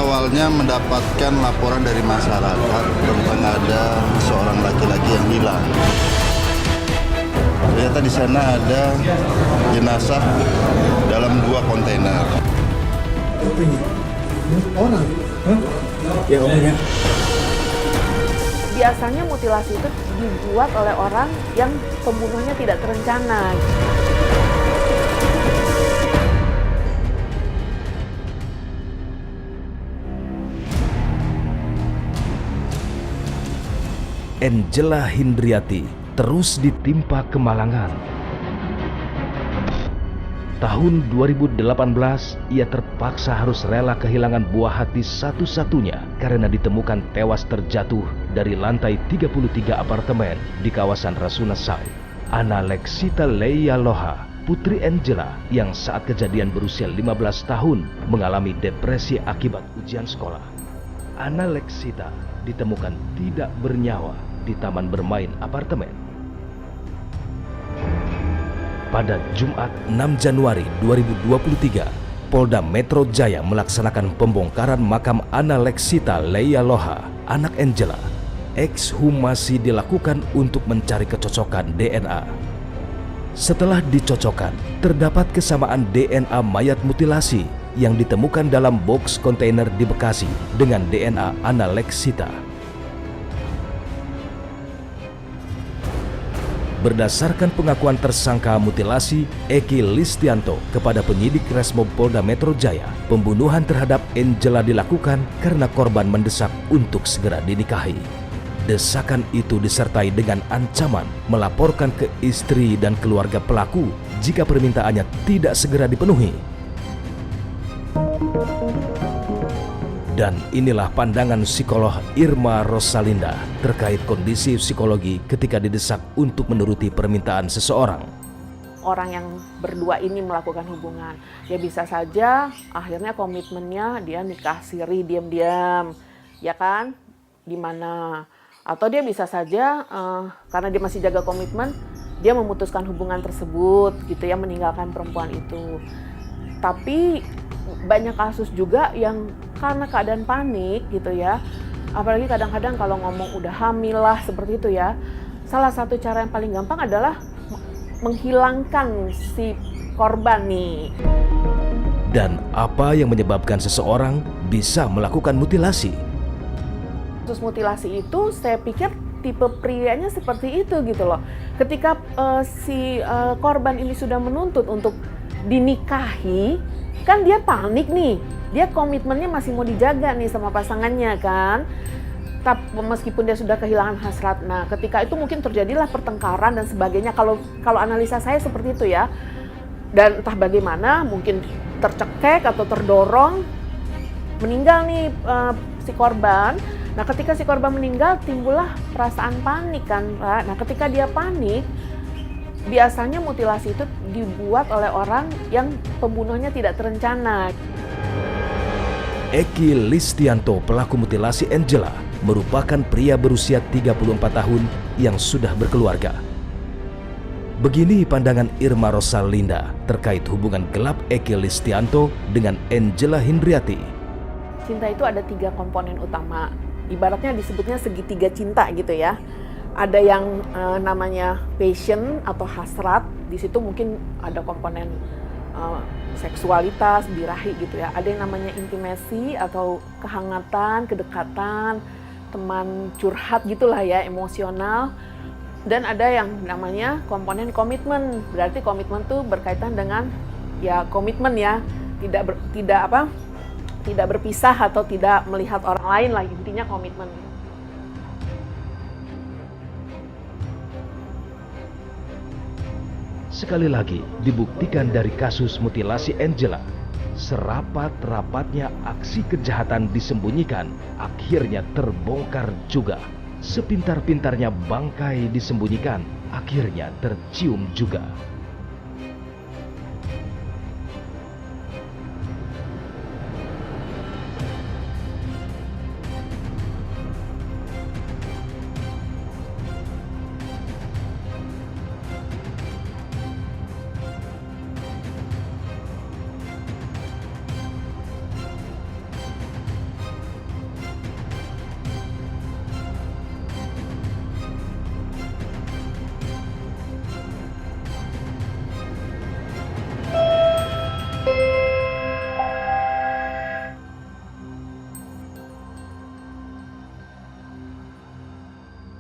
awalnya mendapatkan laporan dari masyarakat tentang ada seorang laki-laki yang hilang. Ternyata di sana ada jenazah dalam 2 kontainer. Orang? Ya orangnya. Biasanya mutilasi itu dibuat oleh orang yang pembunuhnya tidak terencana. Angela Hindriati terus ditimpa kemalangan. Tahun 2018, ia terpaksa harus rela kehilangan buah hati satu-satunya karena ditemukan tewas terjatuh dari lantai 33 apartemen di kawasan Rasuna Said. Anna Leksita Leia Loha, putri Angela yang saat kejadian berusia 15 tahun mengalami depresi akibat ujian sekolah. Anna Leksita ditemukan tidak bernyawa di taman bermain apartemen. Pada Jumat 6 Januari 2023, Polda Metro Jaya melaksanakan pembongkaran makam Anna Leksita Leia Loha, anak Angela. Ekshumasi dilakukan untuk mencari kecocokan DNA. Setelah dicocokkan, terdapat kesamaan DNA mayat mutilasi yang ditemukan dalam box kontainer di Bekasi dengan DNA Anna Leksita. Berdasarkan pengakuan tersangka mutilasi Eki Listianto kepada penyidik Resmob Polda Metro Jaya, pembunuhan terhadap Angela dilakukan karena korban mendesak untuk segera dinikahi. Desakan itu disertai dengan ancaman melaporkan ke istri dan keluarga pelaku jika permintaannya tidak segera dipenuhi. Dan inilah pandangan psikolog Irma Rosalinda terkait kondisi psikologi ketika didesak untuk menuruti permintaan seseorang. Orang yang berdua ini melakukan hubungan, ya bisa saja akhirnya komitmennya dia nikah siri diam-diam, ya kan? Di mana? Atau dia bisa saja karena dia masih jaga komitmen, dia memutuskan hubungan tersebut, gitu ya, meninggalkan perempuan itu. Tapi banyak kasus juga yang karena keadaan panik gitu ya, apalagi kadang-kadang kalau ngomong udah hamil lah seperti itu ya, salah satu cara yang paling gampang adalah menghilangkan si korban nih. Dan apa yang menyebabkan seseorang bisa melakukan mutilasi? Kasus mutilasi itu saya pikir tipe prianya seperti itu gitu loh. Ketika si korban ini sudah menuntut untuk dinikahi, kan dia panik nih, dia komitmennya masih mau dijaga nih sama pasangannya kan. Tapi meskipun dia sudah kehilangan hasrat, nah ketika itu mungkin terjadilah pertengkaran dan sebagainya. Kalau analisa saya seperti itu ya. Dan entah bagaimana, mungkin tercekek atau terdorong, meninggal nih si korban. Nah ketika si korban meninggal, timbullah perasaan panik kan. Nah ketika dia panik, biasanya mutilasi itu dibuat oleh orang yang pembunuhnya tidak terencana. Eki Listianto, pelaku mutilasi Angela, merupakan pria berusia 34 tahun yang sudah berkeluarga. Begini pandangan Irma Rosalinda terkait hubungan gelap Eki Listianto dengan Angela Hindriati. Cinta itu ada 3 komponen utama. Ibaratnya disebutnya segitiga cinta gitu ya. Ada yang namanya passion atau hasrat, di situ mungkin ada komponen seksualitas, birahi gitu ya. Ada yang namanya intimasi atau kehangatan, kedekatan, teman curhat gitulah ya, emosional. Dan ada yang namanya komponen komitmen. Berarti komitmen tuh berkaitan dengan ya komitmen ya, tidak berpisah atau tidak melihat orang lain lah, intinya komitmen. Sekali lagi dibuktikan dari kasus mutilasi Angela, serapat-rapatnya aksi kejahatan disembunyikan akhirnya terbongkar juga. Sepintar-pintarnya bangkai disembunyikan akhirnya tercium juga.